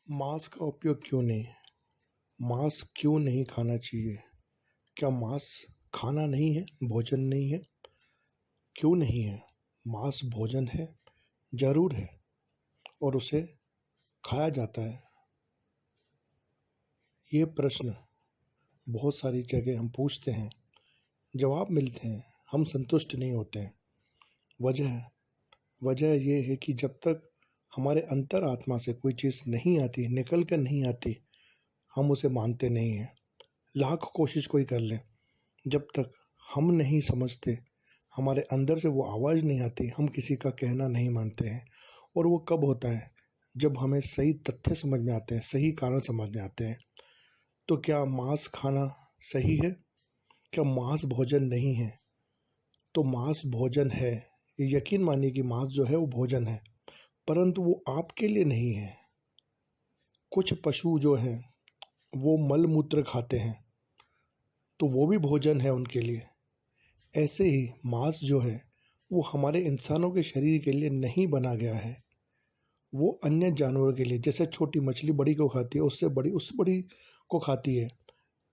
मांस का उपयोग क्यों नहीं? मांस क्यों नहीं खाना चाहिए? क्या मांस खाना नहीं है, भोजन नहीं है? क्यों नहीं है? मांस भोजन है, ज़रूर है और उसे खाया जाता है। ये प्रश्न बहुत सारी जगह हम पूछते हैं, जवाब मिलते हैं, हम संतुष्ट नहीं होते हैं। वजह वजह ये है कि जब तक हमारे अंतरात्मा से कोई चीज़ नहीं आती, निकल कर नहीं आती, हम उसे मानते नहीं हैं। लाख कोशिश कोई कर ले, जब तक हम नहीं समझते, हमारे अंदर से वो आवाज़ नहीं आती, हम किसी का कहना नहीं मानते हैं। और वो कब होता है? जब हमें सही तथ्य समझ में आते हैं, सही कारण समझ में आते हैं। तो क्या मांस खाना सही है? क्या मांस भोजन नहीं है? तो मांस भोजन है। यकीन मानिए कि मांस जो है वो भोजन है, परंतु वो आपके लिए नहीं है। कुछ पशु जो हैं वो मल मूत्र खाते हैं, तो वो भी भोजन है उनके लिए। ऐसे ही मांस जो है वो हमारे इंसानों के शरीर के लिए नहीं बना गया है। वो अन्य जानवरों के लिए, जैसे छोटी मछली बड़ी को खाती है, उससे बड़ी उस बड़ी को खाती है।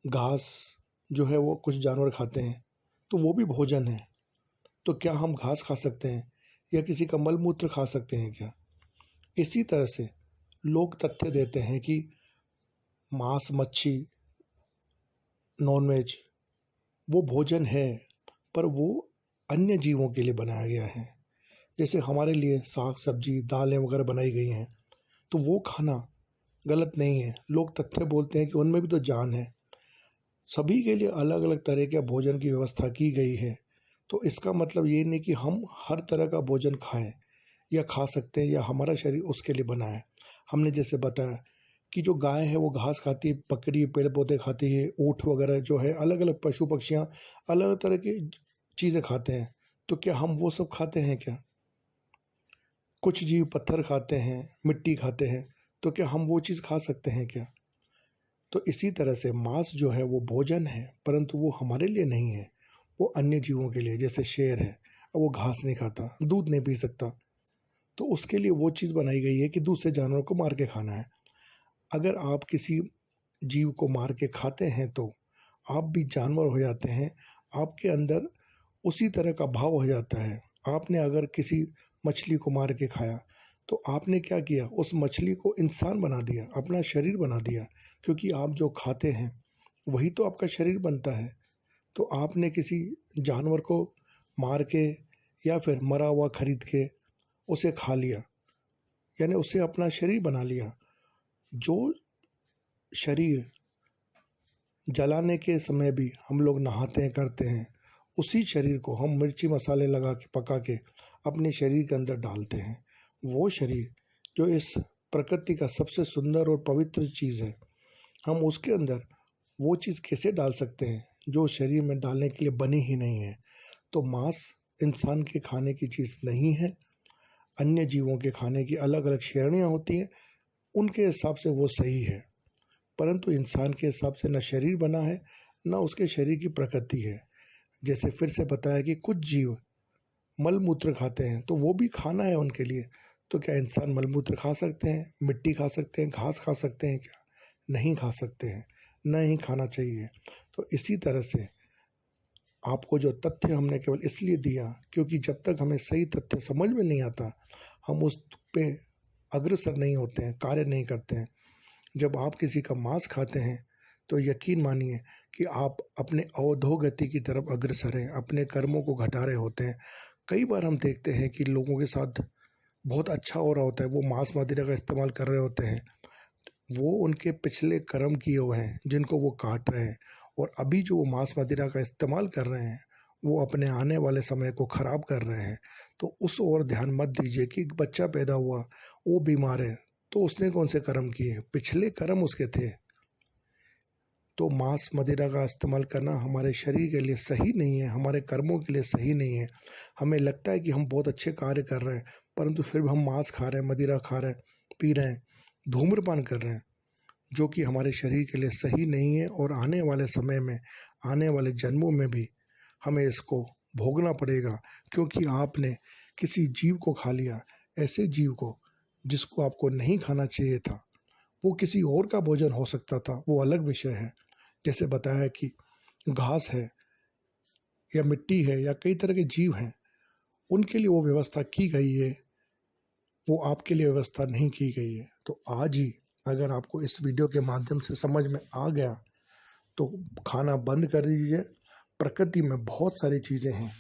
घास जो है वो कुछ जानवर खाते हैं, तो वो भी भोजन है। तो क्या हम घास खा सकते हैं या किसी का मल मूत्र खा सकते हैं क्या? इसी तरह से लोग तथ्य देते हैं कि मांस, मच्छी, नॉनवेज वो भोजन है, पर वो अन्य जीवों के लिए बनाया गया है। जैसे हमारे लिए साग सब्जी दालें वगैरह बनाई गई हैं, तो वो खाना गलत नहीं है। लोग तथ्य बोलते हैं कि उनमें भी तो जान है। सभी के लिए अलग अलग तरह के भोजन की व्यवस्था की गई है। तो इसका मतलब ये नहीं कि हम हर तरह का भोजन खाएं या खा सकते हैं या हमारा शरीर उसके लिए बना है। हमने जैसे बताया कि जो गाय है वो घास खाती है, बकरी पेड़ पौधे खाती है, ऊँट वगैरह जो है, अलग अलग पशु पक्षियाँ अलग अलग तरह की चीज़ें खाते हैं। तो क्या हम वो सब खाते हैं क्या? कुछ जीव पत्थर खाते हैं, मिट्टी खाते हैं, तो क्या हम वो चीज़ खा सकते हैं क्या? तो इसी तरह से मांस जो है वो भोजन है, परंतु वो हमारे लिए नहीं है। वो अन्य जीवों के लिए, जैसे शेर है, अब वो घास नहीं खाता, दूध नहीं पी सकता, तो उसके लिए वो चीज़ बनाई गई है कि दूसरे जानवरों को मार के खाना है। अगर आप किसी जीव को मार के खाते हैं तो आप भी जानवर हो जाते हैं। आपके अंदर उसी तरह का भाव हो जाता है। आपने अगर किसी मछली को मार के खाया, तो आपने क्या किया? उस मछली को इंसान बना दिया, अपना शरीर बना दिया, क्योंकि आप जो खाते हैं वही तो आपका शरीर बनता है। तो आपने किसी जानवर को मार के या फिर मरा हुआ खरीद के उसे खा लिया, यानी उसे अपना शरीर बना लिया। जो शरीर जलाने के समय भी हम लोग नहाते हैं, करते हैं, उसी शरीर को हम मिर्ची मसाले लगा के पका के अपने शरीर के अंदर डालते हैं। वो शरीर जो इस प्रकृति का सबसे सुंदर और पवित्र चीज़ है, हम उसके अंदर वो चीज़ कैसे डाल सकते हैं जो शरीर में डालने के लिए बनी ही नहीं है? तो मांस इंसान के खाने की चीज़ नहीं है। अन्य जीवों के खाने की अलग अलग श्रेणियाँ होती हैं, उनके हिसाब से वो सही है, परंतु इंसान के हिसाब से न शरीर बना है, न उसके शरीर की प्रकृति है। जैसे फिर से बताया कि कुछ जीव मल मूत्र खाते हैं, तो वो भी खाना है उनके लिए। तो क्या इंसान मल मूत्र खा सकते हैं, मिट्टी खा सकते हैं, घास खा सकते हैं क्या? नहीं खा सकते हैं, न ही खाना चाहिए। तो इसी तरह से आपको जो तथ्य हमने केवल इसलिए दिया क्योंकि जब तक हमें सही तथ्य समझ में नहीं आता, हम उस पे अग्रसर नहीं होते हैं, कार्य नहीं करते हैं। जब आप किसी का मांस खाते हैं, तो यकीन मानिए कि आप अपने अधोगति की तरफ अग्रसर हैं, अपने कर्मों को घटा रहे होते हैं। कई बार हम देखते हैं कि लोगों के साथ बहुत अच्छा हो रहा होता है, वो मांस मदिरा का इस्तेमाल कर रहे होते हैं, वो उनके पिछले कर्म किए हुए हैं जिनको वो काट रहे हैं। और अभी जो वो मांस मदिरा का इस्तेमाल कर रहे हैं, वो अपने आने वाले समय को खराब कर रहे हैं। तो उस ओर ध्यान मत दीजिए कि एक बच्चा पैदा हुआ, वो बीमार है, तो उसने कौन से कर्म किए? पिछले कर्म उसके थे। तो मांस मदिरा का इस्तेमाल करना हमारे शरीर के लिए सही नहीं है, हमारे कर्मों के लिए सही नहीं है। हमें लगता है कि हम बहुत अच्छे कार्य कर रहे हैं, परंतु फिर भी हम मांस खा रहे हैं, मदिरा खा रहे हैं, पी रहे हैं, धूम्रपान कर रहे हैं, जो कि हमारे शरीर के लिए सही नहीं है। और आने वाले समय में, आने वाले जन्मों में भी हमें इसको भोगना पड़ेगा, क्योंकि आपने किसी जीव को खा लिया, ऐसे जीव को जिसको आपको नहीं खाना चाहिए था। वो किसी और का भोजन हो सकता था, वो अलग विषय है। जैसे बताया कि घास है या मिट्टी है या कई तरह के जीव हैं, उनके लिए वो व्यवस्था की गई है, वो आपके लिए व्यवस्था नहीं की गई है। तो आज ही अगर आपको इस वीडियो के माध्यम से समझ में आ गया तो खाना बंद कर दीजिए। प्रकृति में बहुत सारी चीज़ें हैं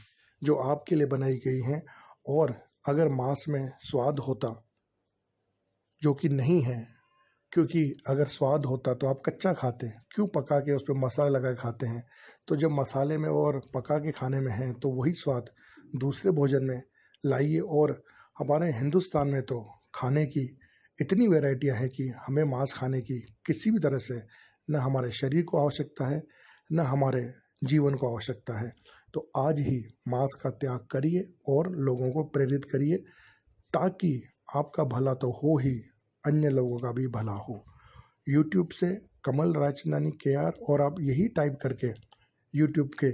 जो आपके लिए बनाई गई हैं, और अगर मांस में स्वाद होता, जो कि नहीं है, क्योंकि अगर स्वाद होता तो आप कच्चा खाते, क्यों पका के उस पर मसाला लगा के खाते हैं। तो जब मसाले में और पका के खाने में है तो वही स्वाद दूसरे भोजन में लाइए। और हमारे हिंदुस्तान में तो खाने की इतनी वैरायटियां हैं कि हमें मांस खाने की किसी भी तरह से न हमारे शरीर को आवश्यकता है, न हमारे जीवन को आवश्यकता है। तो आज ही मांस का त्याग करिए और लोगों को प्रेरित करिए, ताकि आपका भला तो हो ही, अन्य लोगों का भी भला हो। यूट्यूब से कमल राजनानी KR, और आप यही टाइप करके यूट्यूब के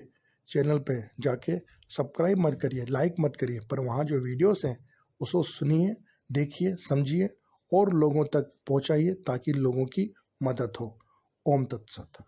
चैनल पे जाके सब्सक्राइब मत करिए, लाइक मत करिए, पर वहाँ जो वीडियोस हैं उसको सुनिए, देखिए, समझिए और लोगों तक पहुँचाइए, ताकि लोगों की मदद हो। ओम तत्सत।